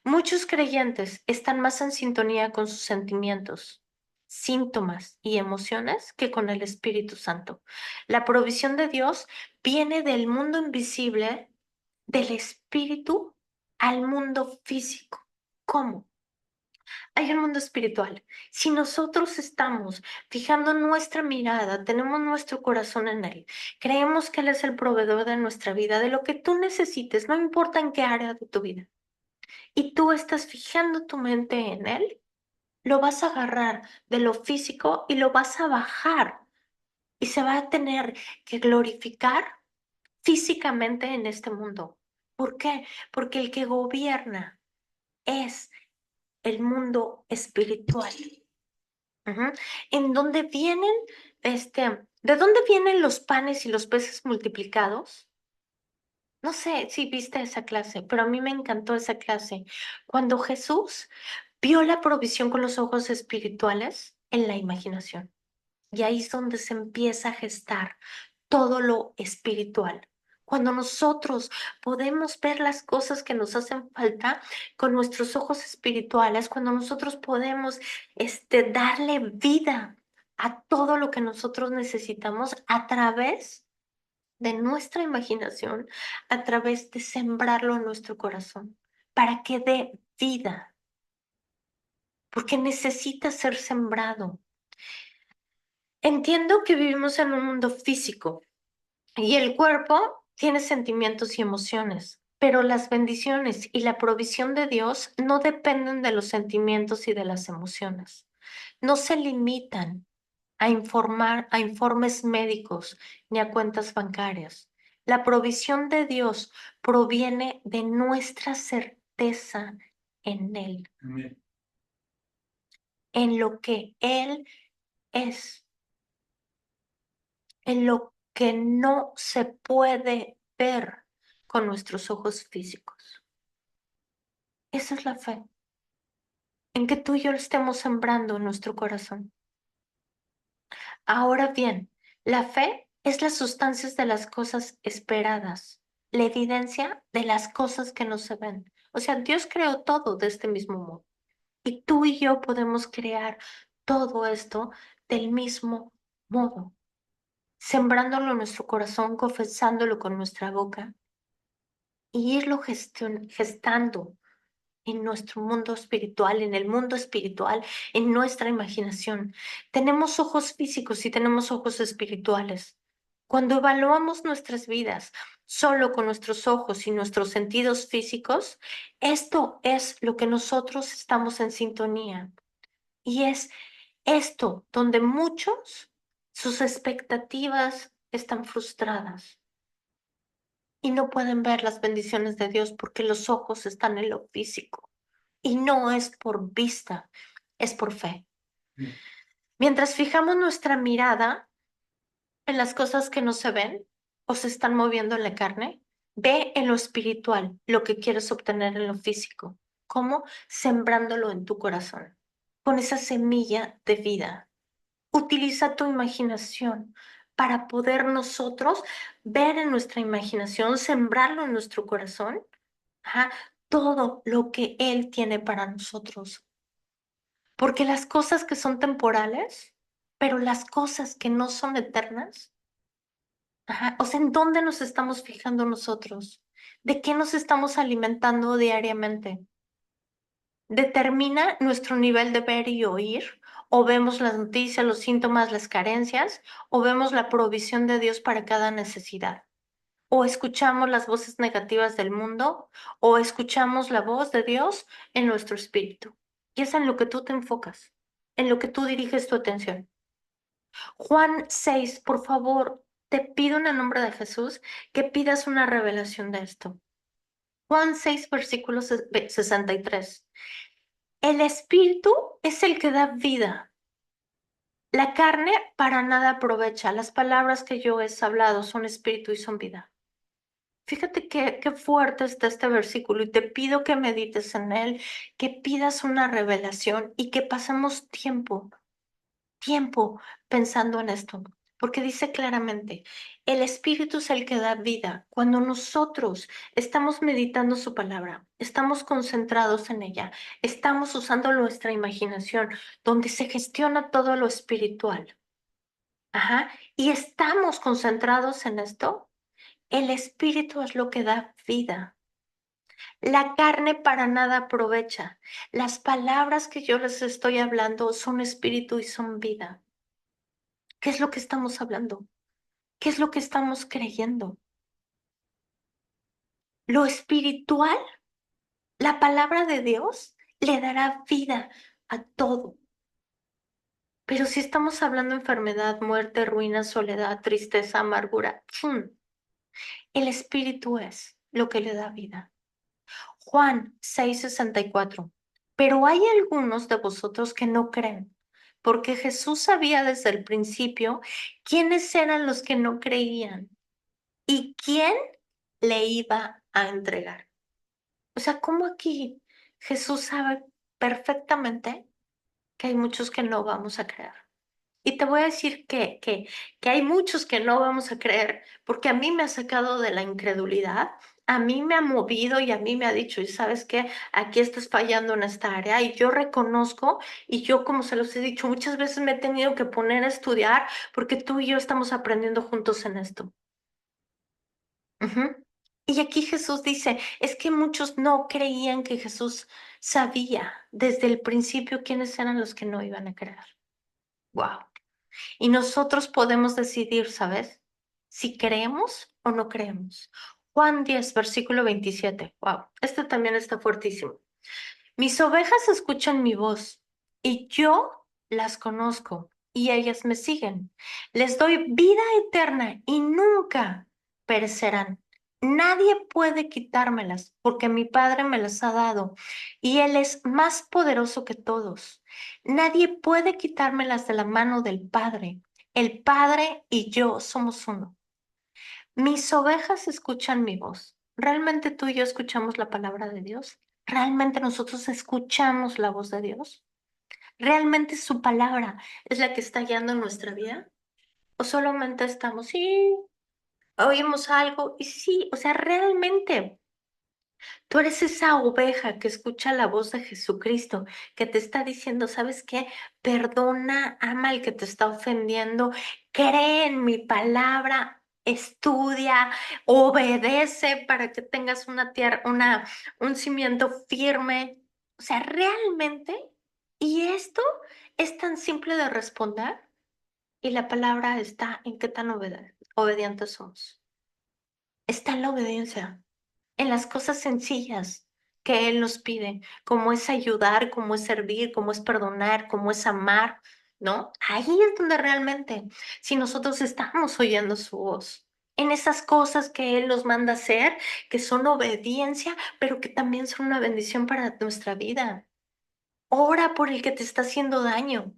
A: Muchos creyentes están más en sintonía con sus sentimientos, síntomas y emociones que con el Espíritu Santo. La provisión de Dios viene del mundo invisible, del espíritu al mundo físico. ¿Cómo? hay un mundo espiritual. Si nosotros estamos fijando nuestra mirada, tenemos nuestro corazón en Él, creemos que Él es el proveedor de nuestra vida, de lo que tú necesites, no importa en qué área de tu vida, y tú estás fijando tu mente en Él, lo vas a agarrar de lo físico y lo vas a bajar y se va a tener que glorificar físicamente en este mundo. ¿Por qué? Porque el que gobierna es el mundo espiritual. Ujú. ¿En dónde vienen, de dónde vienen los panes y los peces multiplicados? No sé si viste esa clase, pero a mí me encantó esa clase. Cuando Jesús vio la provisión con los ojos espirituales en la imaginación. Y ahí es donde se empieza a gestar todo lo espiritual. Cuando nosotros podemos ver las cosas que nos hacen falta con nuestros ojos espirituales, cuando nosotros podemos darle vida a todo lo que nosotros necesitamos a través de nuestra imaginación, a través de sembrarlo en nuestro corazón, para que dé vida, porque necesita ser sembrado. Entiendo que vivimos en un mundo físico y el cuerpo tiene sentimientos y emociones, pero las bendiciones y la provisión de Dios no dependen de los sentimientos y de las emociones. No se limitan a informar a informes médicos ni a cuentas bancarias. La provisión de Dios proviene de nuestra certeza en Él, Amén. En lo que Él es, en lo que no se puede ver con nuestros ojos físicos. Esa es la fe, en que tú y yo lo estemos sembrando en nuestro corazón. Ahora bien, la fe es las sustancias de las cosas esperadas, la evidencia de las cosas que no se ven. O sea, Dios creó todo de este mismo modo. Y tú y yo podemos crear todo esto del mismo modo, sembrándolo en nuestro corazón, confesándolo con nuestra boca y irlo gestando en nuestro mundo espiritual, en el mundo espiritual, en nuestra imaginación. Tenemos ojos físicos y tenemos ojos espirituales. Cuando evaluamos nuestras vidas solo con nuestros ojos y nuestros sentidos físicos, esto es lo que nosotros estamos en sintonía. Y es esto donde muchos, sus expectativas están frustradas y no pueden ver las bendiciones de Dios porque los ojos están en lo físico. Y no es por vista, es por fe. Mm. Mientras fijamos nuestra mirada en las cosas que no se ven o se están moviendo en la carne, ve en lo espiritual lo que quieres obtener en lo físico. ¿Cómo? Sembrándolo en tu corazón, con esa semilla de vida. Utiliza tu imaginación para poder nosotros ver en nuestra imaginación, sembrarlo en nuestro corazón, ajá, todo lo que Él tiene para nosotros. Porque las cosas que son temporales, pero las cosas que no son eternas, ajá, o sea, ¿en dónde nos estamos fijando nosotros? ¿De qué nos estamos alimentando diariamente? Determina nuestro nivel de ver y oír, o vemos las noticias, los síntomas, las carencias, o vemos la provisión de Dios para cada necesidad, o escuchamos las voces negativas del mundo, o escuchamos la voz de Dios en nuestro espíritu. Y es en lo que tú te enfocas, en lo que tú diriges tu atención. Juan 6, por favor, te pido en el nombre de Jesús que pidas una revelación de esto. Juan 6, versículo 63. El espíritu es el que da vida. La carne para nada aprovecha. Las palabras que yo he hablado son espíritu y son vida. Fíjate qué fuerte está este versículo y te pido que medites en él, que pidas una revelación y que pasemos tiempo pensando en esto, porque dice claramente, el Espíritu es el que da vida. Cuando nosotros estamos meditando su palabra, estamos concentrados en ella, estamos usando nuestra imaginación, donde se gestiona todo lo espiritual. Ajá, y estamos concentrados en esto, el Espíritu es lo que da vida. La carne para nada aprovecha. Las palabras que yo les estoy hablando son espíritu y son vida. ¿Qué es lo que estamos hablando? ¿Qué es lo que estamos creyendo? Lo espiritual, la palabra de Dios, le dará vida a todo. Pero si estamos hablando de enfermedad, muerte, ruina, soledad, tristeza, amargura, ¡fum! El espíritu es lo que le da vida. Juan 6:64. Pero hay algunos de vosotros que no creen, porque Jesús sabía desde el principio quiénes eran los que no creían y quién le iba a entregar. O sea, ¿cómo aquí Jesús sabe perfectamente que hay muchos que no vamos a creer? Y te voy a decir que hay muchos que no vamos a creer, porque a mí me ha sacado de la incredulidad, a mí me ha movido y a mí me ha dicho, y sabes qué, aquí estás fallando en esta área, y yo reconozco, y yo como se los he dicho, muchas veces me he tenido que poner a estudiar, porque tú y yo estamos aprendiendo juntos en esto. Ujú. Y aquí Jesús dice, es que muchos no creían que Jesús sabía desde el principio quiénes eran los que no iban a creer. Wow. Y nosotros podemos decidir, ¿sabes? Si creemos o no creemos. Juan 10 versículo 27. Wow, este también está fuertísimo. Mis ovejas escuchan mi voz y yo las conozco y ellas me siguen. Les doy vida eterna y nunca perecerán. Nadie puede quitármelas porque mi Padre me las ha dado y Él es más poderoso que todos. Nadie puede quitármelas de la mano del Padre. El Padre y yo somos uno. Mis ovejas escuchan mi voz. ¿Realmente tú y yo escuchamos la palabra de Dios? ¿Realmente nosotros escuchamos la voz de Dios? ¿Realmente su palabra es la que está guiando nuestra vida? ¿O solamente estamos, sí, oímos algo y sí, o sea, realmente tú eres esa oveja que escucha la voz de Jesucristo, que te está diciendo, ¿sabes qué? Perdona, ama al que te está ofendiendo, cree en mi palabra, estudia, obedece para que tengas una tierra, un cimiento firme. O sea, realmente, y esto es tan simple de responder, y la palabra está en qué tan obedientes somos. Está en la obediencia en las cosas sencillas que Él nos pide, como es ayudar, como es servir, como es perdonar, como es amar, ¿no? Ahí es donde realmente, si nosotros estamos oyendo su voz, en esas cosas que Él nos manda hacer, que son obediencia, pero que también son una bendición para nuestra vida. Ora por el que te está haciendo daño.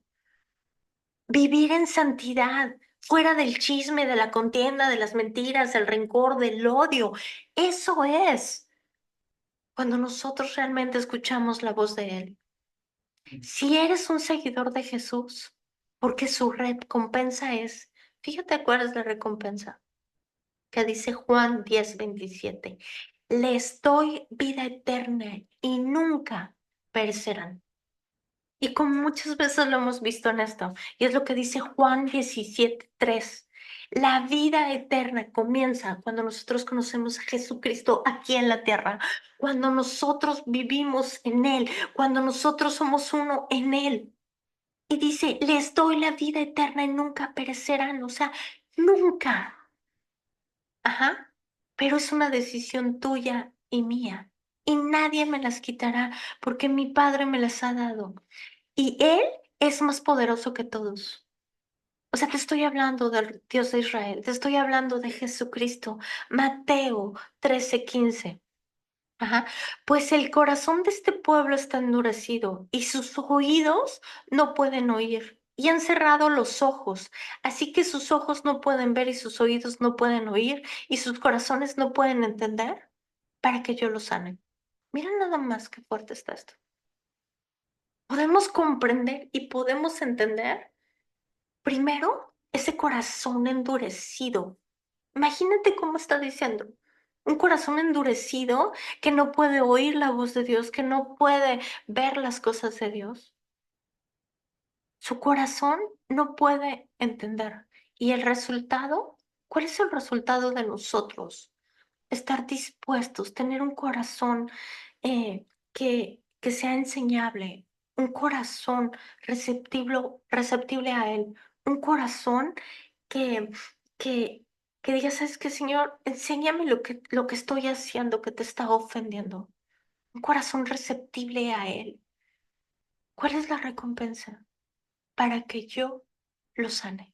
A: Vivir en santidad, fuera del chisme, de la contienda, de las mentiras, del rencor, del odio. Eso es cuando nosotros realmente escuchamos la voz de Él. Si eres un seguidor de Jesús, porque su recompensa es, fíjate cuál es la recompensa, que dice Juan 10:27, les doy vida eterna y nunca perecerán. Y como muchas veces lo hemos visto en esto, y es lo que dice Juan 17:3. La vida eterna comienza cuando nosotros conocemos a Jesucristo aquí en la tierra, cuando nosotros vivimos en Él, cuando nosotros somos uno en Él. Y dice, les doy la vida eterna y nunca perecerán, o sea, nunca. Ajá. Pero es una decisión tuya y mía. Y nadie me las quitará porque mi Padre me las ha dado. Y Él es más poderoso que todos. O sea, te estoy hablando del Dios de Israel, te estoy hablando de Jesucristo. Mateo 13:15. Ajá. Pues el corazón de este pueblo está endurecido y sus oídos no pueden oír. Y han cerrado los ojos, así que sus ojos no pueden ver y sus oídos no pueden oír y sus corazones no pueden entender para que yo los sane. Mira nada más qué fuerte está esto. Podemos comprender y podemos entender primero ese corazón endurecido. Imagínate cómo está diciendo. Un corazón endurecido que no puede oír la voz de Dios, que no puede ver las cosas de Dios. Su corazón no puede entender. ¿Y el resultado? ¿Cuál es el resultado de nosotros? estar dispuestos, tener un corazón que sea enseñable, un corazón receptible a Él, un corazón que, que, que diga, ¿sabes qué, Señor? Enséñame lo que estoy haciendo que te está ofendiendo. Un corazón receptible a Él. ¿Cuál es la recompensa? Para que yo lo sane.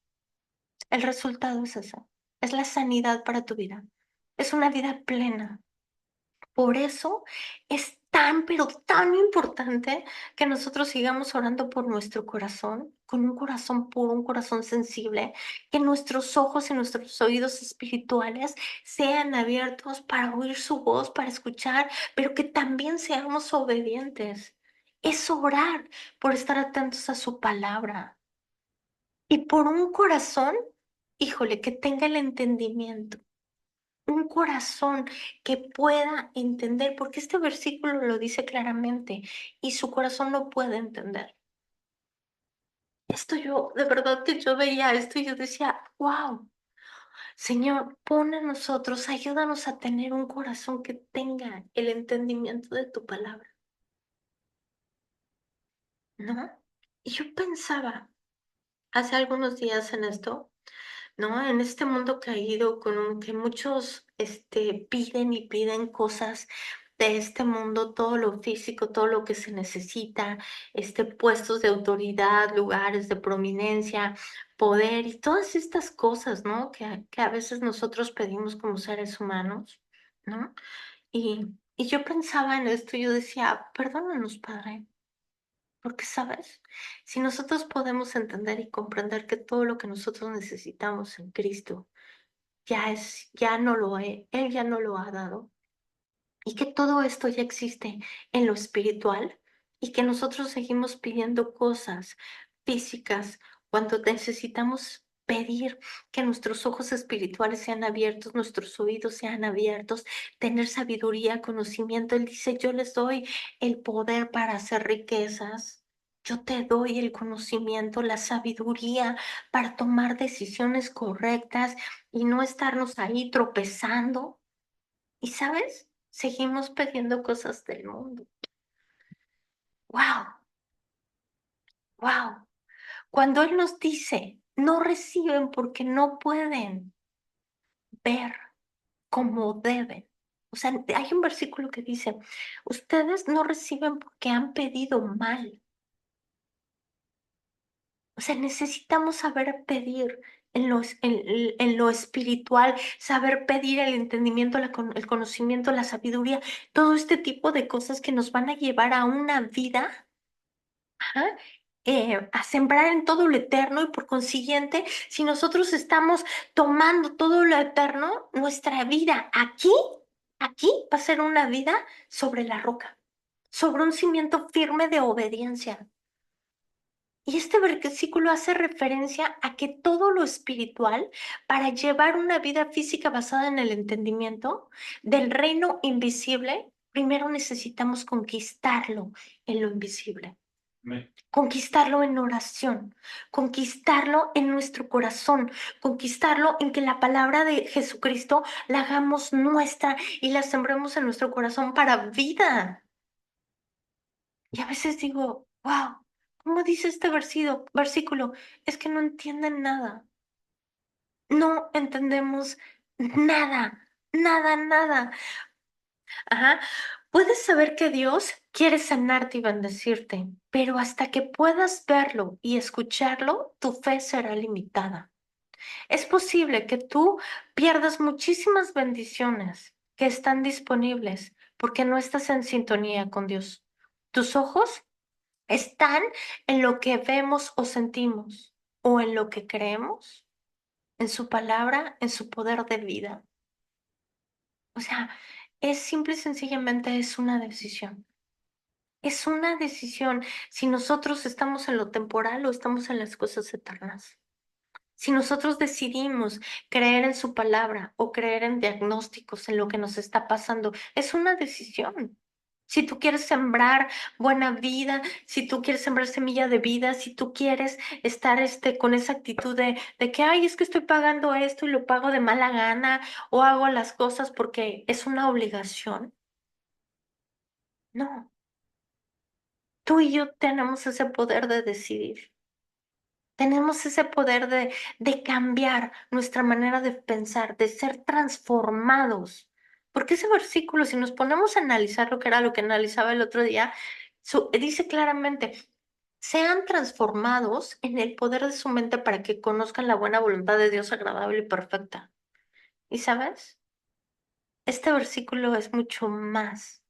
A: El resultado es eso. Es la sanidad para tu vida. Es una vida plena. Por eso es tan, pero tan importante que nosotros sigamos orando por nuestro corazón, con un corazón puro, un corazón sensible, que nuestros ojos y nuestros oídos espirituales sean abiertos para oír su voz, para escuchar, pero que también seamos obedientes. Es orar por estar atentos a su palabra y por un corazón, híjole, que tenga el entendimiento, un corazón que pueda entender, porque este versículo lo dice claramente y su corazón no puede entender. Esto yo, de verdad que yo veía esto y yo decía, wow, Señor, pon en nosotros, ayúdanos a tener un corazón que tenga el entendimiento de tu palabra, ¿no? Y yo pensaba hace algunos días en esto, ¿no? En este mundo caído que muchos piden y piden cosas de este mundo, todo lo físico, todo lo que se necesita, puestos de autoridad, lugares de prominencia, poder y todas estas cosas, ¿no? Que a veces nosotros pedimos como seres humanos, ¿no? Y yo pensaba en esto y yo decía, perdónanos, Padre. Porque, ¿sabes? Si nosotros podemos entender y comprender que todo lo que nosotros necesitamos en Cristo ya no Él ya no lo ha dado, y que todo esto ya existe en lo espiritual y que nosotros seguimos pidiendo cosas físicas cuando necesitamos pedir que nuestros ojos espirituales sean abiertos, nuestros oídos sean abiertos, tener sabiduría, conocimiento. Él dice, yo les doy el poder para hacer riquezas. Yo te doy el conocimiento, la sabiduría para tomar decisiones correctas y no estarnos ahí tropezando. ¿Y sabes? Seguimos pidiendo cosas del mundo. ¡Wow! ¡Wow! Cuando Él nos dice, no reciben porque no pueden ver como deben. O sea, hay un versículo que dice, ustedes no reciben porque han pedido mal. O sea, necesitamos saber pedir en lo espiritual, saber pedir el entendimiento, el conocimiento, la sabiduría, todo este tipo de cosas que nos van a llevar a una vida, ajá, a sembrar en todo lo eterno y por consiguiente, si nosotros estamos tomando todo lo eterno, nuestra vida aquí va a ser una vida sobre la roca, sobre un cimiento firme de obediencia. Y este versículo hace referencia a que todo lo espiritual, para llevar una vida física basada en el entendimiento del reino invisible, primero necesitamos conquistarlo en lo invisible. Amén. Conquistarlo en oración, conquistarlo en nuestro corazón, conquistarlo en que la palabra de Jesucristo la hagamos nuestra y la sembremos en nuestro corazón para vida. Y a veces digo, wow, ¿cómo dice este versículo? Es que no entienden nada. No entendemos nada, nada, nada. Ajá. Puedes saber que Dios quiere sanarte y bendecirte, pero hasta que puedas verlo y escucharlo, tu fe será limitada. Es posible que tú pierdas muchísimas bendiciones que están disponibles porque no estás en sintonía con Dios. Tus ojos están en lo que vemos o sentimos, o en lo que creemos, en su palabra, en su poder de vida. O sea, es simple y sencillamente es una decisión. Es una decisión si nosotros estamos en lo temporal o estamos en las cosas eternas. Si nosotros decidimos creer en su palabra o creer en diagnósticos, en lo que nos está pasando, es una decisión. Si tú quieres sembrar buena vida, si tú quieres sembrar semilla de vida, si tú quieres estar con esa actitud de que, ay, es que estoy pagando esto y lo pago de mala gana o hago las cosas porque es una obligación. No, tú y yo tenemos ese poder de decidir. Tenemos ese poder de cambiar nuestra manera de pensar, de ser transformados. Porque ese versículo, si nos ponemos a analizar lo que era lo que analizaba el otro día, dice claramente, sean transformados en el poder de su mente para que conozcan la buena voluntad de Dios agradable y perfecta. ¿Y sabes? Este versículo es mucho más.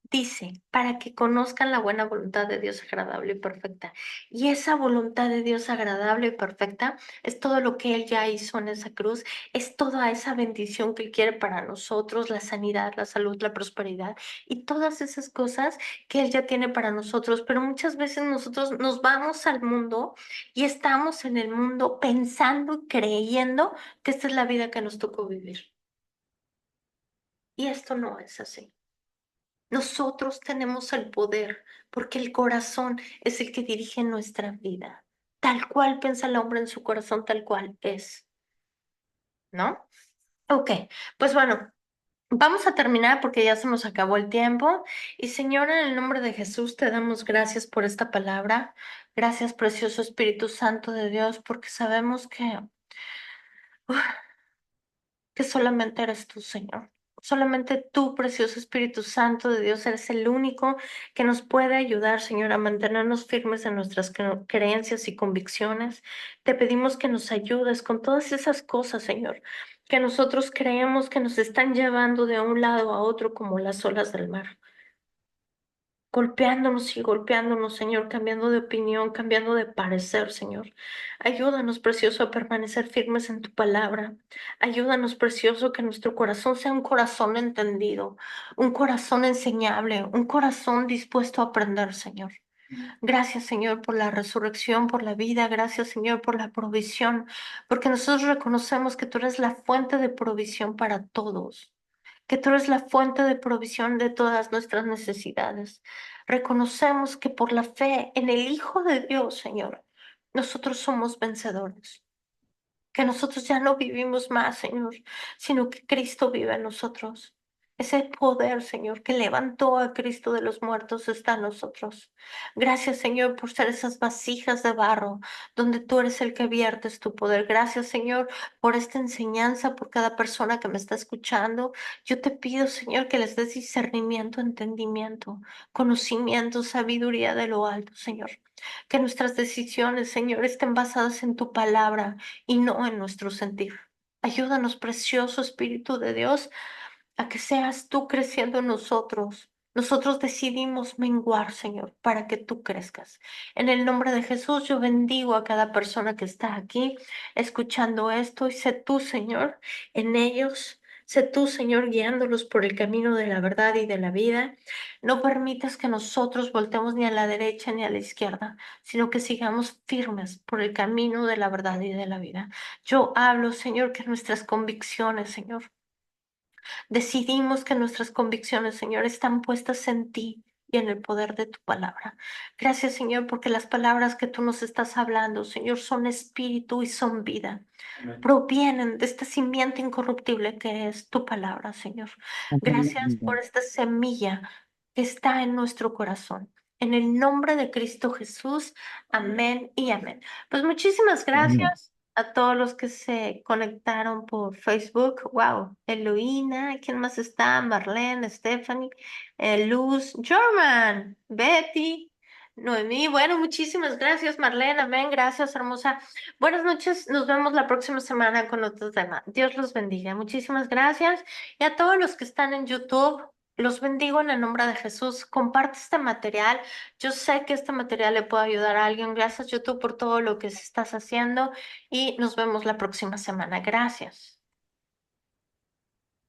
A: Dice, para que conozcan la buena voluntad de Dios agradable y perfecta. Y esa voluntad de Dios agradable y perfecta es todo lo que Él ya hizo en esa cruz, es toda esa bendición que Él quiere para nosotros, la sanidad, la salud, la prosperidad y todas esas cosas que Él ya tiene para nosotros. Pero muchas veces nosotros nos vamos al mundo y estamos en el mundo pensando y creyendo que esta es la vida que nos tocó vivir. Y esto no es así. Nosotros tenemos el poder porque el corazón es el que dirige nuestra vida. Tal cual piensa el hombre en su corazón, tal cual es, ¿no? Ok, pues bueno, vamos a terminar porque ya se nos acabó el tiempo. Y Señor, en el nombre de Jesús te damos gracias por esta palabra. Gracias, precioso Espíritu Santo de Dios, porque sabemos que solamente eres tú, Señor. Solamente tú, precioso Espíritu Santo de Dios, eres el único que nos puede ayudar, Señor, a mantenernos firmes en nuestras creencias y convicciones. Te pedimos que nos ayudes con todas esas cosas, Señor, que nosotros creemos que nos están llevando de un lado a otro como las olas del mar, golpeándonos y golpeándonos, Señor, cambiando de opinión, cambiando de parecer, Señor. Ayúdanos, precioso, a permanecer firmes en tu palabra. Ayúdanos, precioso, que nuestro corazón sea un corazón entendido, un corazón enseñable, un corazón dispuesto a aprender, Señor. Gracias, Señor, por la resurrección, por la vida. Gracias, Señor, por la provisión, porque nosotros reconocemos que tú eres la fuente de provisión para todos, que tú eres la fuente de provisión de todas nuestras necesidades. Reconocemos que por la fe en el Hijo de Dios, Señor, nosotros somos vencedores, que nosotros ya no vivimos más, Señor, sino que Cristo vive en nosotros. Ese poder, Señor, que levantó a Cristo de los muertos está en nosotros. Gracias, Señor, por ser esas vasijas de barro donde tú eres el que viertes tu poder. Gracias, Señor, por esta enseñanza, por cada persona que me está escuchando. Yo te pido, Señor, que les des discernimiento, entendimiento, conocimiento, sabiduría de lo alto, Señor. Que nuestras decisiones, Señor, estén basadas en tu palabra y no en nuestro sentir. Ayúdanos, precioso Espíritu de Dios, a que seas tú creciendo en nosotros. Nosotros decidimos menguar, Señor, para que tú crezcas. En el nombre de Jesús, yo bendigo a cada persona que está aquí escuchando esto y sé tú, Señor, en ellos. Sé tú, Señor, guiándolos por el camino de la verdad y de la vida. No permitas que nosotros voltemos ni a la derecha ni a la izquierda, sino que sigamos firmes por el camino de la verdad y de la vida. Yo hablo, Señor, que nuestras convicciones, Señor, decidimos que nuestras convicciones, Señor, están puestas en ti y en el poder de tu palabra. Gracias, Señor, porque las palabras que tú nos estás hablando, Señor, son espíritu y son vida.
B: Amén.
A: Provienen de esta simiente incorruptible que es tu palabra, Señor. Gracias por esta semilla que está en nuestro corazón. En el nombre de Cristo Jesús, amén y amén. Pues muchísimas
B: Amén.
A: gracias a todos los que se conectaron por Facebook. Wow, Eloína, ¿quién más está? Marlene, Stephanie, Luz, German, Betty, Noemí. Bueno, muchísimas gracias, Marlene. Amén, gracias, hermosa. Buenas noches, nos vemos la próxima semana con otro tema. Dios los bendiga. Muchísimas gracias. Y a todos los que están en YouTube, los bendigo en el nombre de Jesús. Comparte este material. Yo sé que este material le puede ayudar a alguien. Gracias, YouTube, por todo lo que estás haciendo y nos vemos la próxima semana. Gracias.